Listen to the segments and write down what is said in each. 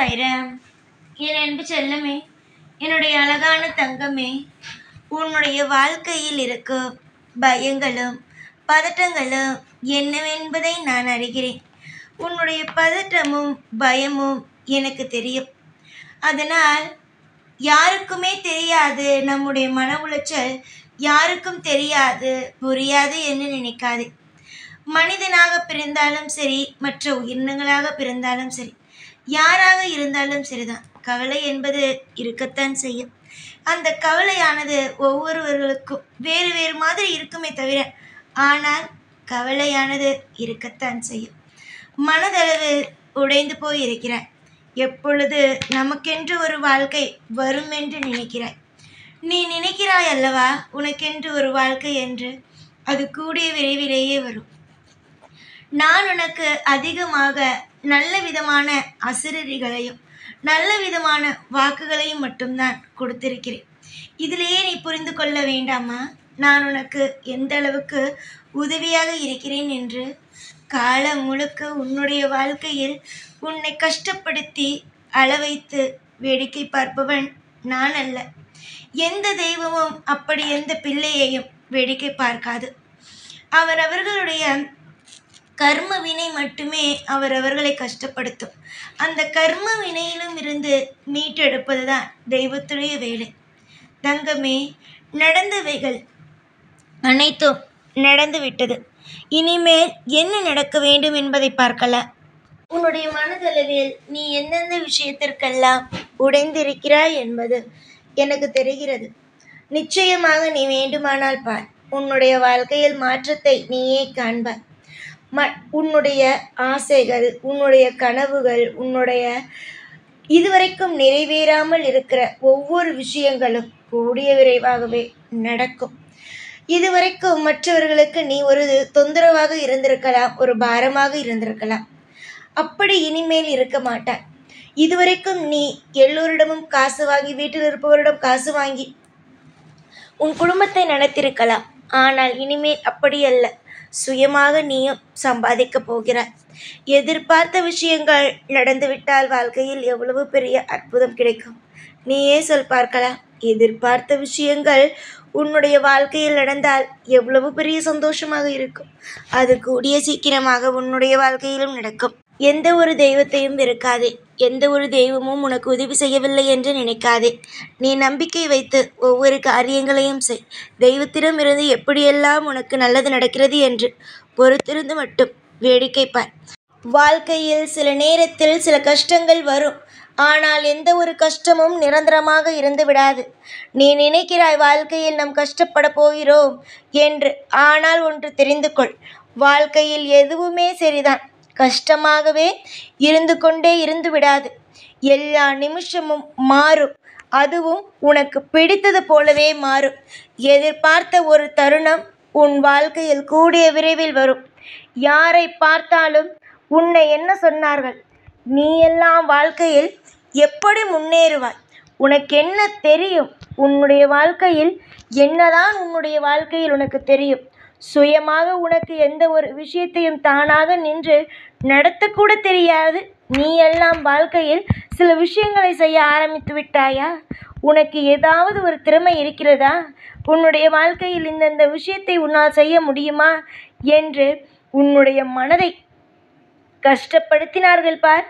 சாய்ராம். என் அன்பு செல்லமே, என்னுடைய அழகான தங்கமே, உன்னுடைய வாழ்க்கையில் இருக்கும் பயங்களும் பதட்டங்களும் என்னவென்பதை நான் அறிகிறேன். உன்னுடைய பதட்டமும் பயமும் எனக்கு தெரியும். அதனால் யாருக்குமே தெரியாது, நம்முடைய மன உளைச்சல் யாருக்கும் தெரியாது, புரியாது என்று நினைக்காதே. மனிதனாக பிறந்தாலும் சரி, மற்ற உயிரினங்களாக பிறந்தாலும் சரி, யாராக இருந்தாலும் சரிதான், கவலை என்பது இருக்கத்தான் செய்யும். அந்த கவலையானது ஒவ்வொருவர்களுக்கும் வேறு வேறு மாதிரி இருக்குமே தவிர, ஆனால் கவலையானது இருக்கத்தான் செய்யும். மனதளவில் உடைந்து போய் இருக்கிறாய். எப்பொழுது நமக்கென்று ஒரு வாழ்க்கை வரும் என்று நினைக்கிறாய். நீ நினைக்கிறாய் அல்லவா உனக்கென்று ஒரு வாழ்க்கை என்று, அது கூடிய விரைவிலேயே வரும். நான் உனக்கு அதிகமாக நல்ல விதமான அசரீரிகளையும் நல்ல விதமான வாக்குகளையும் மட்டும்தான் கொடுத்திருக்கிறேன். இதிலேயே நீ புரிந்து கொள்ள வேண்டாமா நான் உனக்கு எந்த அளவுக்கு உதவியாக இருக்கிறேன் என்று? காலம் முழுக்க உன்னுடைய வாழ்க்கையில் உன்னை கஷ்டப்படுத்தி அளவைத்து வேடிக்கை பார்ப்பவன் நான் அல்ல. எந்த தெய்வமும் அப்படி எந்த பிள்ளையையும் வேடிக்கை பார்க்காது. அவரவர்களுடைய கர்ம வினை மட்டுமே அவரவர்களை கஷ்டப்படுத்தும். அந்த கர்ம வினையிலும் இருந்து மீட்டெடுப்பதுதான் தெய்வத்துடைய வேலை. தங்கமே, நடந்தவைகள் அனைத்தும் நடந்து விட்டது. இனிமேல் என்ன நடக்க வேண்டும் என்பதை பார்க்கலாம். உன்னுடைய மனதளவில் நீ எந்தெந்த விஷயத்திற்கெல்லாம் உடைந்திருக்கிறாய் என்பது எனக்கு தெரிகிறது. நிச்சயமாக நீ வேண்டுமானால் பார், உன்னுடைய வாழ்க்கையில் மாற்றத்தை நீயே காண்பாய். உன்னுடைய ஆசைகள், உன்னுடைய கனவுகள், உன்னுடைய இதுவரைக்கும் நிறைவேறாமல் இருக்கிற ஒவ்வொரு விஷயங்களும் கூடிய விரைவாகவே நடக்கும். இதுவரைக்கும் மற்றவர்களுக்கு நீ ஒரு தொந்தரவாக இருந்திருக்கலாம், ஒரு பாரமாக இருந்திருக்கலாம். அப்படி இனிமேல் இருக்க மாட்டாய். இதுவரைக்கும் நீ எல்லோரிடமும் காசு வாங்கி, வீட்டில் இருப்பவரிடம் காசு வாங்கி உன் குடும்பத்தை நடத்திருக்கலாம். ஆனால் இனிமேல் அப்படி அல்ல. சுயமாக நீயும் சம்பாதிக்க போகிறாய். எதிர்பார்த்த விஷயங்கள் நடந்துவிட்டால் வாழ்க்கையில் எவ்வளவு பெரிய அற்புதம் கிடைக்கும். நீயே சொல் பார்க்கலாம். எதிர்பார்த்த விஷயங்கள் உன்னுடைய வாழ்க்கையில் நடந்தால் எவ்வளவு பெரிய சந்தோஷமாக இருக்கும். அது கூடிய சீக்கிரமாக உன்னுடைய வாழ்க்கையிலும் நடக்கும். எந்த ஒரு தெய்வத்தையும் வெறுக்காதே. எந்த ஒரு தெய்வமும் உனக்கு உதவி செய்யவில்லை என்று நினைக்காதே. நீ நம்பிக்கை வைத்து ஒவ்வொரு காரியங்களையும் செய். தெய்வத்திடம் இருந்து எப்படியெல்லாம் உனக்கு நல்லது நடக்கிறது என்று பொறுத்திருந்து மட்டும் வேடிக்கை பார். வாழ்க்கையில் சில நேரத்தில் சில கஷ்டங்கள் வரும். ஆனால் எந்த ஒரு கஷ்டமும் நிரந்தரமாக இருந்து விடாது. நீ நினைக்கிறாய் வாழ்க்கையில் நாம் கஷ்டப்பட போகிறோம் என்று. ஆனால் ஒன்று தெரிந்து கொள், வாழ்க்கையில் எதுவுமே சரிதான், கஷ்டமாகவே இருந்து கொண்டே இருந்து விடாது. எல்லா நிமிஷமும் மாறும். அதுவும் உனக்கு பிடித்தது போலவே மாறும். எதிர்பார்த்த ஒரு தருணம் உன் வாழ்க்கையில் கூடிய விரைவில் வரும். யாரை பார்த்தாலும் உன்னை என்ன சொன்னார்கள், நீ எல்லாம் வாழ்க்கையில் எப்படி முன்னேறுவாய், உனக்கு என்ன தெரியும், உன்னுடைய வாழ்க்கையில் என்னதான் உன்னுடைய வாழ்க்கையில் உனக்கு தெரியும். சுயமாக உனக்கு எந்த ஒரு விஷயத்தையும் தானாக நின்று நடத்தக்கூட தெரியாது. நீ எல்லாம் வாழ்க்கையில் சில விஷயங்களை செய்ய ஆரம்பித்து விட்டாயா? உனக்கு ஏதாவது ஒரு திறமை இருக்கிறதா? உன்னுடைய வாழ்க்கையில் இந்தந்த விஷயத்தை உன்னால் செய்ய முடியுமா என்று உன்னுடைய மனதை கஷ்டப்படுத்தினார்கள் பார்.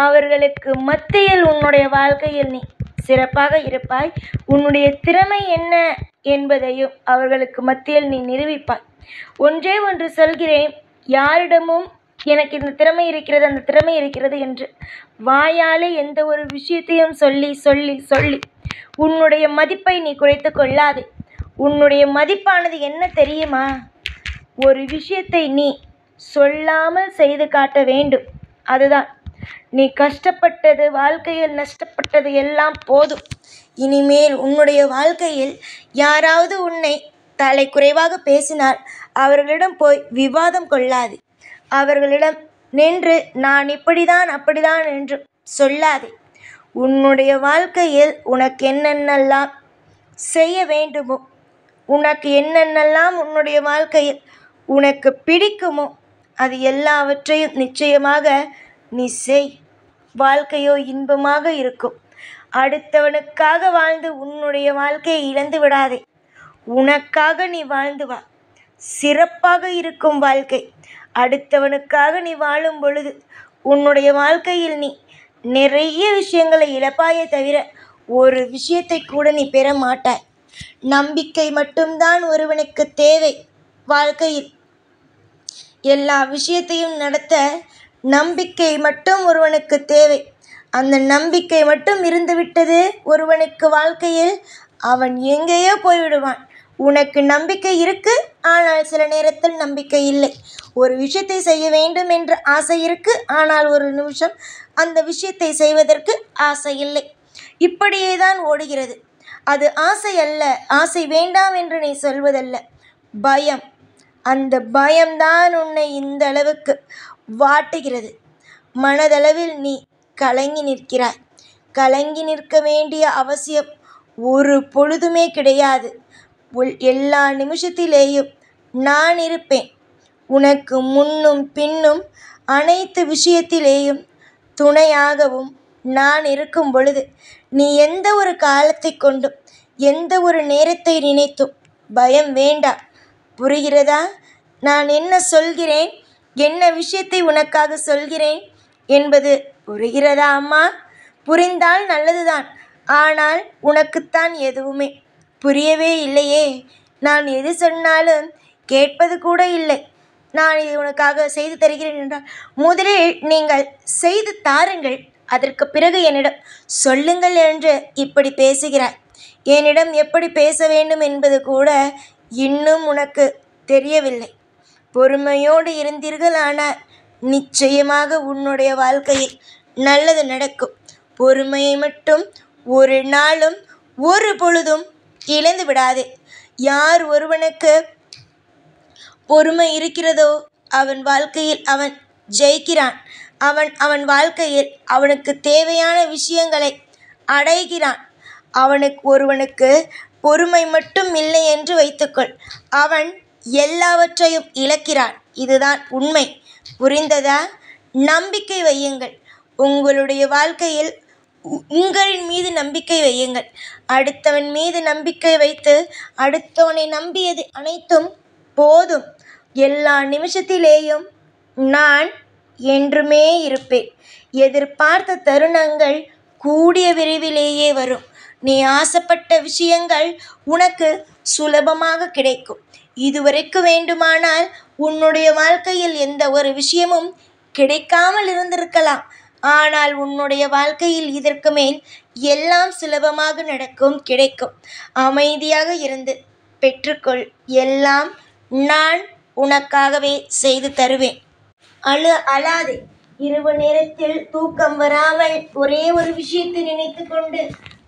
அவர்களுக்கு மத்தியில் உன்னுடைய வாழ்க்கையில் நீ சிறப்பாக இருப்பாய். உன்னுடைய திறமை என்ன என்பதையும் அவர்களுக்கு மத்தியில் நீ நிரூபிப்பாய். ஒன்றே ஒன்று சொல்கிறேன், யாரிடமும் எனக்கு இந்த திறமை இருக்கிறது, அந்த திறமை இருக்கிறது என்று வாயாலே எந்த ஒரு விஷயத்தையும் சொல்லி சொல்லி சொல்லி உன்னுடைய மதிப்பை நீ குறைத்து கொள்ளாதே. உன்னுடைய மதிப்பானது என்ன தெரியுமா? ஒரு விஷயத்தை நீ சொல்லாமல் செய்து காட்ட வேண்டும். அதுதான். நீ கஷ்டப்பட்டது, வாழ்க்கையில் நஷ்டப்பட்டது எல்லாம் போதும். இனிமேல் உன்னுடைய வாழ்க்கையில் யாராவது உன்னை தலை குறைவாக பேசினால் அவர்களிடம் போய் விவாதம் கொள்ளாதே. அவர்களிடம் நின்று நான் இப்படிதான் அப்படிதான் என்று சொல்லாதே. உன்னுடைய வாழ்க்கையில் உனக்கு என்னென்னலாம் செய்ய வேண்டுமோ, உனக்கு என்னென்னலாம் உன்னுடைய வாழ்க்கையில் உனக்கு பிடிக்குமோ, அது எல்லாவற்றையும் நிச்சயமாக நீ செய். வாழ்க்கையோ இன்பமாக இருக்கும். அடுத்தவனுக்காக வாழ்ந்து உன்னுடைய வாழ்க்கையை இழந்து விடாதே. உனக்காக நீ வாழ்ந்து வா. சிறப்பாக இருக்கும் வாழ்க்கை. அடுத்தவனுக்காக நீ வாழும் பொழுது உன்னுடைய வாழ்க்கையில் நீ நிறைய விஷயங்களை இழப்பாயே தவிர ஒரு விஷயத்தை கூட நீ பெற மாட்டாய். நம்பிக்கை மட்டும்தான் ஒருவனுக்கு தேவை. வாழ்க்கையில் எல்லா விஷயத்தையும் நடத்த நம்பிக்கை மட்டும் ஒருவனுக்கு தேவை. அந்த நம்பிக்கை மட்டும் இருந்துவிட்டது ஒருவனுக்கு வாழ்க்கையில், அவன் எங்கேயோ போய்விடுவான். உனக்கு நம்பிக்கை இருக்கு, ஆனால் சில நேரத்தில் நம்பிக்கை இல்லை. ஒரு விஷயத்தை செய்ய வேண்டும் என்ற ஆசை இருக்கு, ஆனால் ஒரு நிமிஷம் அந்த விஷயத்தை செய்வதற்கு ஆசை இல்லை. இப்படியே தான் ஓடுகிறது. அது ஆசை அல்ல, ஆசை வேண்டாம் என்று நீ சொல்வதல்ல, பயம். அந்த பயம்தான் உன்னை இந்த அளவுக்கு வாட்டுகிறது. மனதளவில் நீ கலங்கி நிற்கிறாய். கலங்கி நிற்க வேண்டிய அவசியம் ஒரு பொழுதுமே கிடையாது. எல்லா நிமிஷத்திலேயும் நான் இருப்பேன். உனக்கு முன்னும் பின்னும் அனைத்து விஷயத்திலேயும் துணையாகவும் நான் இருக்கும் பொழுது நீ எந்த ஒரு காலத்தை கொண்டும் எந்த ஒரு நேரத்தை நினைத்தும் பயம் வேண்டாம். புரிகிறதா? நான் என்ன சொல்கிறேன், என்ன விஷயத்தை உனக்காக சொல்கிறேன் என்பது புரிகிறதா அம்மா? புரிந்தால் நல்லதுதான். ஆனால் உனக்குத்தான் எதுவுமே புரியவே இல்லையே. நான் எது சொன்னாலும் கேட்பது கூட இல்லை. நான் இது உனக்காக செய்து தருகிறேன் என்றால் முதலில் நீங்கள் செய்து தாருங்கள், அதற்கு பிறகு என்னிடம் சொல்லுங்கள் என்று இப்படி பேசுகிறாய். என்னிடம் எப்படி பேச வேண்டும் என்பது கூட இன்னும் உனக்கு தெரியவில்லை. பொறுமையோடு இருந்தீர்களானால் நிச்சயமாக உன்னுடைய வாழ்க்கையில் நல்லது நடக்கும். பொறுமையை மட்டும் ஒரு நாளும் ஒரு பொழுதும் இழந்து விடாதே. யார் ஒருவனுக்கு பொறுமை இருக்கிறதோ அவன் வாழ்க்கையில் அவன் ஜெயிக்கிறான். அவன் வாழ்க்கையில் அவனுக்கு தேவையான விஷயங்களை அடைகிறான். ஒருவனுக்கு பொறுமை மட்டும் இல்லை என்று வைத்துக்கொள், அவன் எல்லாவற்றையும் இழக்கிறான். இதுதான் உண்மை. புரிந்ததா? நம்பிக்கை வையுங்கள். உங்களுடைய வாழ்க்கையில் உங்களின் மீது நம்பிக்கை வையுங்கள். அடுத்தவன் மீது நம்பிக்கை வைத்து அடுத்தவனை நம்பியது அனைத்தும் போதும். எல்லா நிமிஷத்திலேயும் நான் என்றுமே இருப்பேன். எதிர்பார்த்த தருணங்கள் கூடிய விரைவிலேயே வரும். நீ ஆசைப்பட்ட விஷயங்கள் உனக்கு சுலபமாக கிடைக்கும். இதுவரைக்கும் வேண்டுமானால் உன்னுடைய வாழ்க்கையில் எந்த ஒரு விஷயமும் கிடைக்காமல் இருந்திருக்கலாம். ஆனால் உன்னுடைய வாழ்க்கையில் இதற்கு மேல் எல்லாம் சுலபமாக நடக்கும், கிடைக்கும். அமைதியாக இருந்து பெற்றுக்கொள். எல்லாம் நான் உனக்காகவே செய்து தருவேன். அழாதே. இரவு நேரத்தில் தூக்கம் வராமல் ஒரே ஒரு விஷயத்தை நினைத்து கொண்டு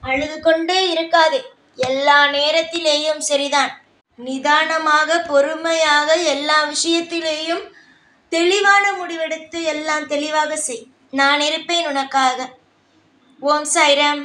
அழுது கொண்டே இருக்காதே. எல்லா நேரத்திலேயும் சரிதான். நிதானமாக பொறுமையாக எல்லா விஷயத்திலேயும் தெளிவான முடிவெடுத்து எல்லாம் தெளிவாக செய். நான் இருப்பேன் உனக்காக. ஓம் சாய்ராம்.